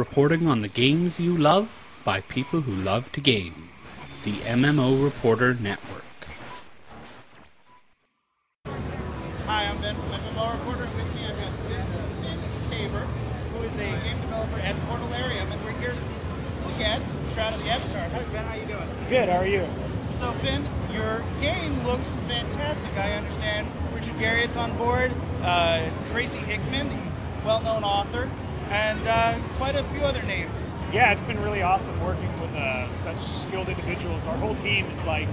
reporting on the games you love by people who love to game. The MMO Reporter Network. Hi, I'm Ben from MMO Reporter, and with me I've got Finn Staber, who is a game developer at Portalarium, and we're here to look at Shroud of the Avatar. Hi Ben, how you doing? Good, how are you? So Finn, your game looks fantastic. I understand Richard Garriott's on board, Tracy Hickman, the well-known author, and quite a few other names. Yeah, it's been really awesome working with such skilled individuals. Our whole team is like,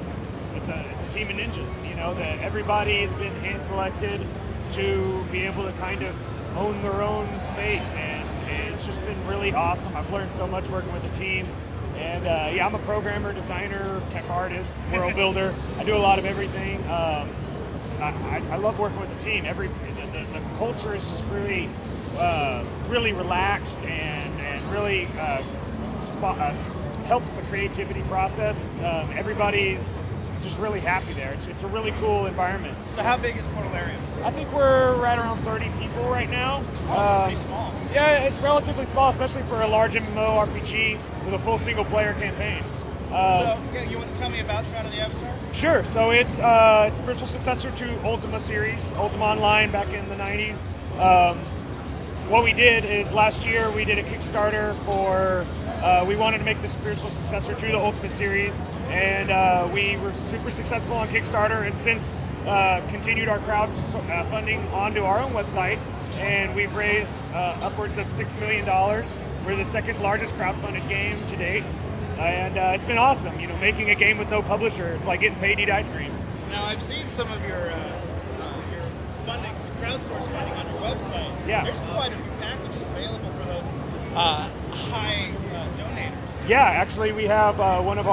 it's a team of ninjas, you know, that everybody has been hand-selected to be able to kind of own their own space, and it's just been really awesome. I've learned so much working with the team, and yeah, I'm a programmer, designer, tech artist, world builder. I do a lot of everything. I love working with the team. The culture is just really really relaxed and really helps the creativity process. Everybody's just really happy there. It's a really cool environment. So how big is Portalarium? I think we're right around 30 people right now. Oh, pretty small. Yeah, it's relatively small, especially for a large MMO RPG with a full single-player campaign. So, you want to tell me about Shroud of the Avatar? Sure. So it's a spiritual successor to Ultima series, Ultima Online back in the 90s. What we did is last year we did a Kickstarter for, we wanted to make the spiritual successor to the Ultima series, and we were super successful on Kickstarter, and since continued our crowdfunding onto our own website, and we've raised upwards of $6 million. We're the second largest crowdfunded game to date, and it's been awesome. You know, making a game with no publisher, it's like getting paid to eat ice cream. Now I've seen some of your funding, crowdsource funding on your website. Yeah. There's quite a few packages available for those high donators. Yeah, actually we have one of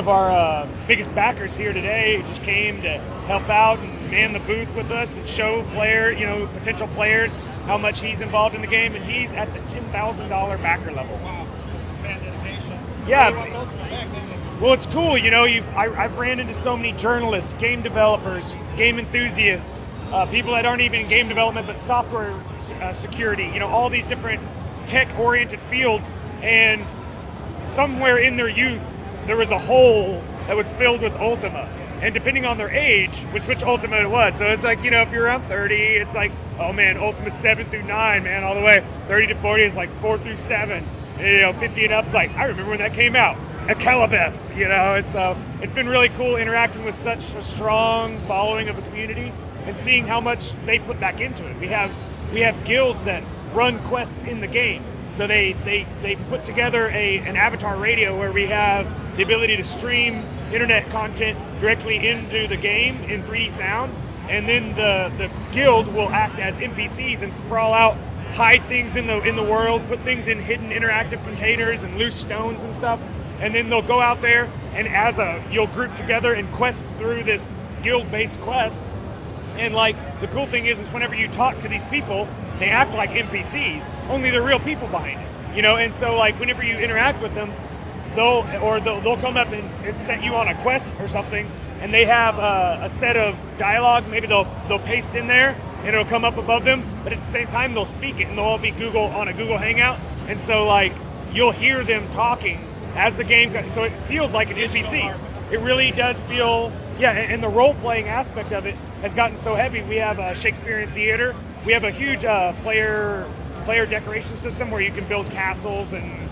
our biggest backers here today who just came to help out and man the booth with us and show potential players how much he's involved in the game, and he's at the $10,000 backer level. Wow, that's some fan dedication. Yeah. Well, it's cool, you know. I've ran into so many journalists, game developers, game enthusiasts, people that aren't even in game development but software security, you know, all these different tech-oriented fields, and somewhere in their youth there was a hole that was filled with Ultima, and depending on their age, which Ultima it was. So it's like, you know, if you're around 30, it's like, oh man, Ultima 7 through 9, man, all the way. 30 to 40 is like 4 through 7. And, you know, 50 and up is like, I remember when that came out. A Calabeth, you know, and so it's been really cool interacting with such a strong following of a community and seeing how much they put back into it. We have guilds that run quests in the game, so they put together an avatar radio where we have the ability to stream internet content directly into the game in 3D sound, and then the guild will act as NPCs and sprawl out, hide things in the world, put things in hidden interactive containers and loose stones and stuff. And then they'll go out there, and you'll group together and quest through this guild-based quest. And like, the cool thing is whenever you talk to these people, they act like NPCs, only they're real people behind it, you know. And so like, whenever you interact with them, they'll come up and set you on a quest or something, and they have a set of dialogue. Maybe they'll paste in there, and it'll come up above them. But at the same time, they'll speak it, and they'll all be on a Google Hangout. And so like, you'll hear them talking as the game goes, so it feels like an NPC. It really does feel, yeah, and the role-playing aspect of it has gotten so heavy. We have a Shakespearean theater. We have a huge player decoration system where you can build castles and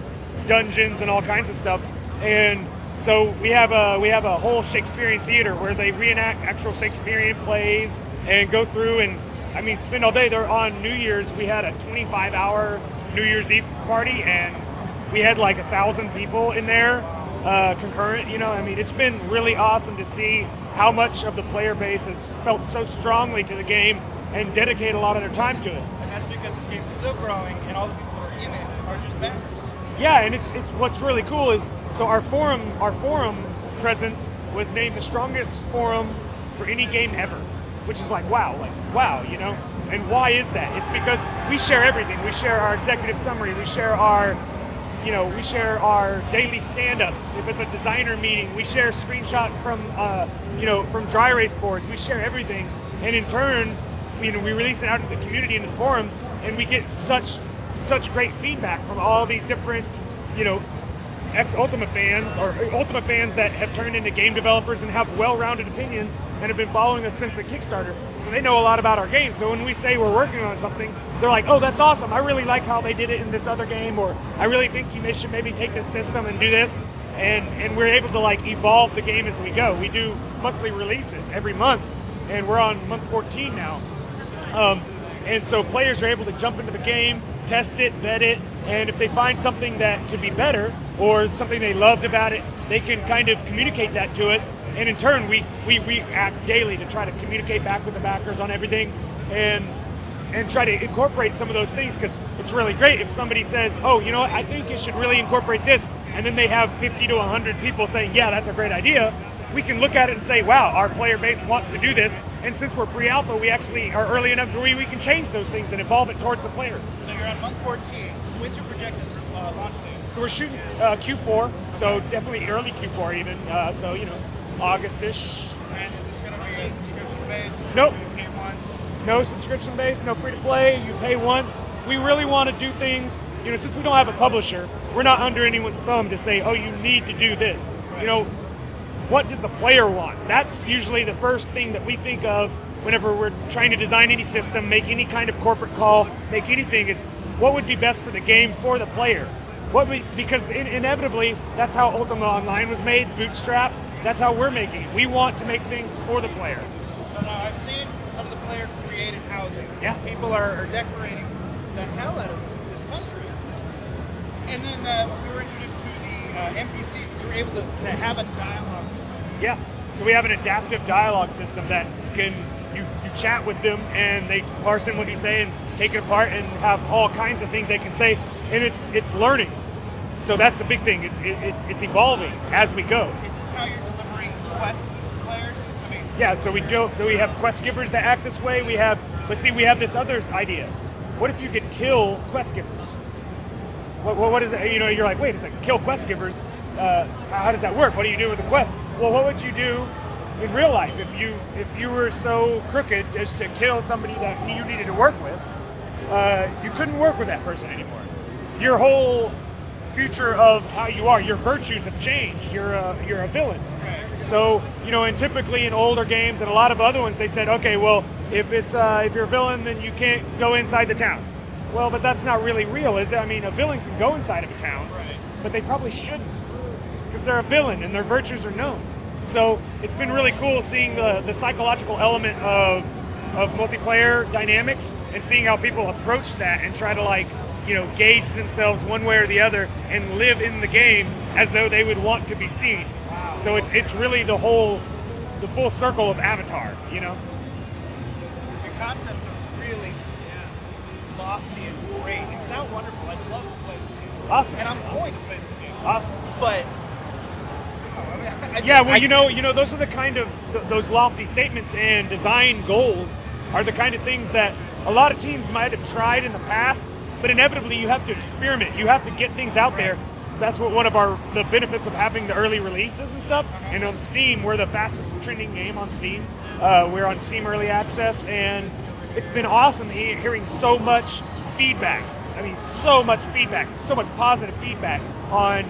dungeons and all kinds of stuff. And so we have a whole Shakespearean theater where they reenact actual Shakespearean plays and go through and, I mean, spend all day. They're on New Year's. We had a 25-hour New Year's Eve party, and we had like 1,000 people in there, concurrent, you know. I mean, it's been really awesome to see how much of the player base has felt so strongly to the game and dedicate a lot of their time to it. And that's because this game is still growing, and all the people who are in it are just backers. Yeah, and it's what's really cool is, so our forum presence was named the strongest forum for any game ever, which is like wow, you know. And why is that? It's because we share everything. We share our executive summary. We share our daily stand-ups. If it's a designer meeting, we share screenshots from dry erase boards. We share everything, and in turn, we release it out to the community and the forums, and we get such such great feedback from all these different, you know, ex-Ultima fans or Ultima fans that have turned into game developers and have well-rounded opinions and have been following us since the Kickstarter, so they know a lot about our game. So when we say we're working on something, they're like, oh, that's awesome, I really like how they did it in this other game, or I really think you should maybe take this system and do this, and we're able to like evolve the game as we go. We do monthly releases every month, and we're on month 14 now. And so players are able to jump into the game, test it, vet it, and if they find something that could be better or something they loved about it, they can kind of communicate that to us. And in turn, we act daily to try to communicate back with the backers on everything and try to incorporate some of those things, because it's really great if somebody says, oh, you know what, I think you should really incorporate this, and then they have 50 to 100 people saying, yeah, that's a great idea. We can look at it and say, wow, our player base wants to do this, and since we're pre-alpha, we actually are early enough where we can change those things and evolve it towards the players. So you're on month 14. When's your projected launch date? So we're shooting Q4, so definitely early Q4 even, so, you know, August-ish. And is this going to be subscription-based? Nope. Pay once? No subscription-based, no free-to-play, you pay once. We really want to do things, you know, since we don't have a publisher, we're not under anyone's thumb to say, oh, you need to do this. Right. You know, what does the player want? That's usually the first thing that we think of whenever we're trying to design any system, make any kind of corporate call, make anything. It's what would be best for the game, for the player. Because inevitably, that's how Ultima Online was made, bootstrap. That's how we're making it. We want to make things for the player. So now I've seen some of the player-created housing. Yeah. People are decorating the hell out of this country. And then we were introduced to the NPCs that you were able to have a dialogue. Yeah. So we have an adaptive dialogue system that can you chat with them and they parse in what you say and take it apart and have all kinds of things they can say, and it's learning. So that's the big thing. It's evolving as we go. Is this how you're delivering quests to players? I mean, yeah. So we have quest givers that act this way. We have this other idea. What if you could kill quest givers? What is it? You know, you're like, wait a second, kill quest givers. How does that work? What do you do with the quest? Well, what would you do in real life if you were so crooked as to kill somebody that you needed to work with? You couldn't work with that person anymore. Your whole future of how you are, your virtues have changed. You're a villain. So, you know, and typically in older games and a lot of other ones, they said, okay, well, if you're a villain, then you can't go inside the town. Well, but that's not really real, is it? I mean, a villain can go inside of a town, but they probably shouldn't, because they're a villain and their virtues are known. So it's been really cool seeing the psychological element of multiplayer dynamics and seeing how people approach that and try to, like, you know, gauge themselves one way or the other and live in the game as though they would want to be seen. Wow. So it's really the full circle of Avatar, you know? Your concepts are really lofty and great. They sound wonderful. I'd love to play this game. Awesome. And I'm going to play this game. Awesome. But you know, those are the kind of those lofty statements and design goals are the kind of things that a lot of teams might have tried in the past, but inevitably you have to experiment. You have to get things out there. That's what one of the benefits of having the early releases and stuff. And on Steam, we're the fastest trending game on Steam. We're on Steam Early Access, and it's been awesome hearing so much feedback. I mean, so much feedback, so much positive feedback on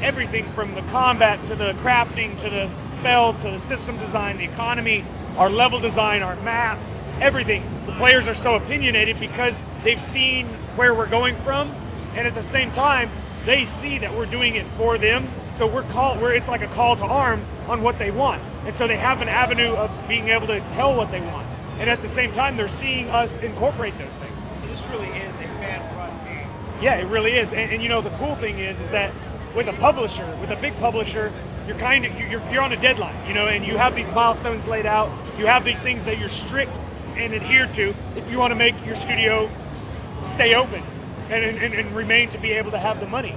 everything from the combat to the crafting to the spells to the system design, the economy, our level design, our maps, everything. The players are so opinionated because they've seen where we're going from, and at the same time, they see that we're doing it for them. So it's like a call to arms on what they want, and so they have an avenue of being able to tell what they want. And at the same time, they're seeing us incorporate those things. This really is a fan-run game. Yeah, it really is. And you know, the cool thing is that with a publisher, with a big publisher, you're on a deadline, you know, and you have these milestones laid out. You have these things that you're strict and adhere to if you want to make your studio stay open and remain to be able to have the money.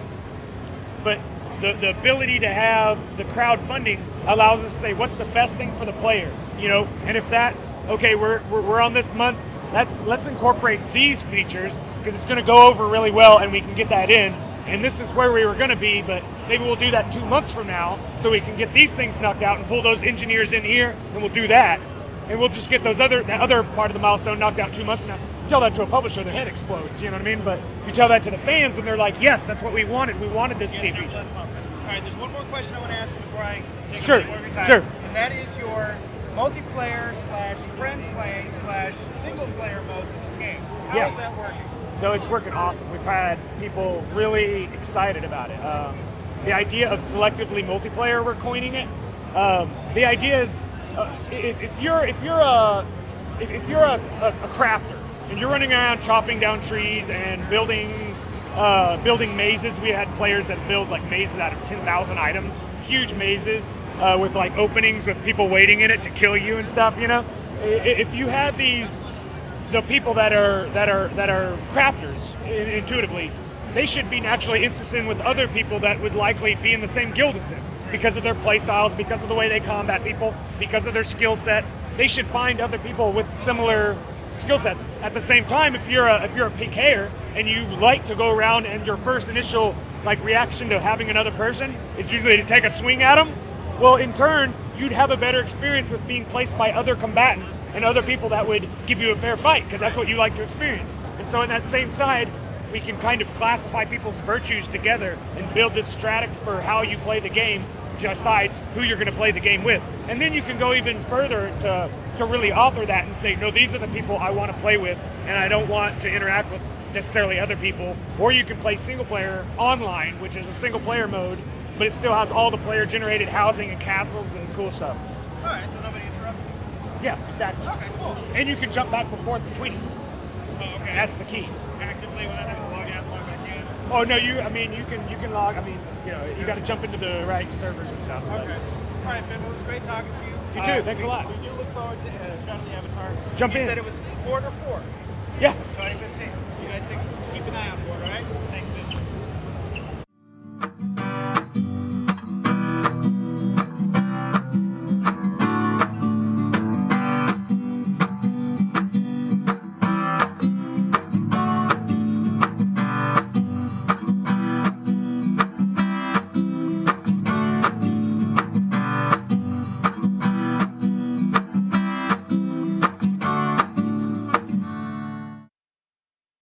But the ability to have the crowdfunding allows us to say what's the best thing for the player, you know, and if that's okay, we're on this month, let's incorporate these features because it's going to go over really well and we can get that in. And this is where we were going to be, but maybe we'll do that 2 months from now so we can get these things knocked out and pull those engineers in here, and we'll do that. And we'll just get that other part of the milestone knocked out 2 months from now. tell that to a publisher, their head explodes. You know what I mean? But you tell that to the fans, and they're like, "Yes, that's what we wanted. We wanted this Yes, CP." all right, there's one more question I want to ask you before I take Sure, a more of your time. sure. And that is your multiplayer / friend play / single player modes of this game. How is that working? So it's working awesome. We've had people really excited about it. The idea of selectively multiplayer, we're coining it. The idea is, if you're a crafter and you're running around chopping down trees and building mazes, we had players that build like mazes out of 10,000 items, huge mazes with like openings with people waiting in it to kill you and stuff. You know, if you had the people that are crafters intuitively, they should be naturally instancing with other people that would likely be in the same guild as them because of their play styles, because of the way they combat people, because of their skill sets. They should find other people with similar skill sets. At the same time, if you're a PKer and you like to go around and your first initial like reaction to having another person is usually to take a swing at them, well, in turn, you'd have a better experience with being placed by other combatants and other people that would give you a fair fight, because that's what you like to experience. And so in that same side, we can kind of classify people's virtues together and build this strategy for how you play the game, decides who you're going to play the game with. And then you can go even further to really author that and say, no, these are the people I want to play with, and I don't want to interact with necessarily other people. Or you can play single player online, which is a single player mode, but it still has all the player generated housing and castles and cool stuff. All right, so nobody interrupts you. Yeah, exactly. Okay, cool. And you can jump back and forth between them. Oh, okay. That's the key. Actively when I have to log out, log back in. Oh no, you can log. I mean, you know, you got to jump into the right servers and stuff. Okay. All right, Finn, well, it was great talking to you. You too. Thanks a lot. We do look forward to Shroud of the Avatar. Jump you in. said it was Q4 Yeah. 2015. You guys keep an eye out for it, all right?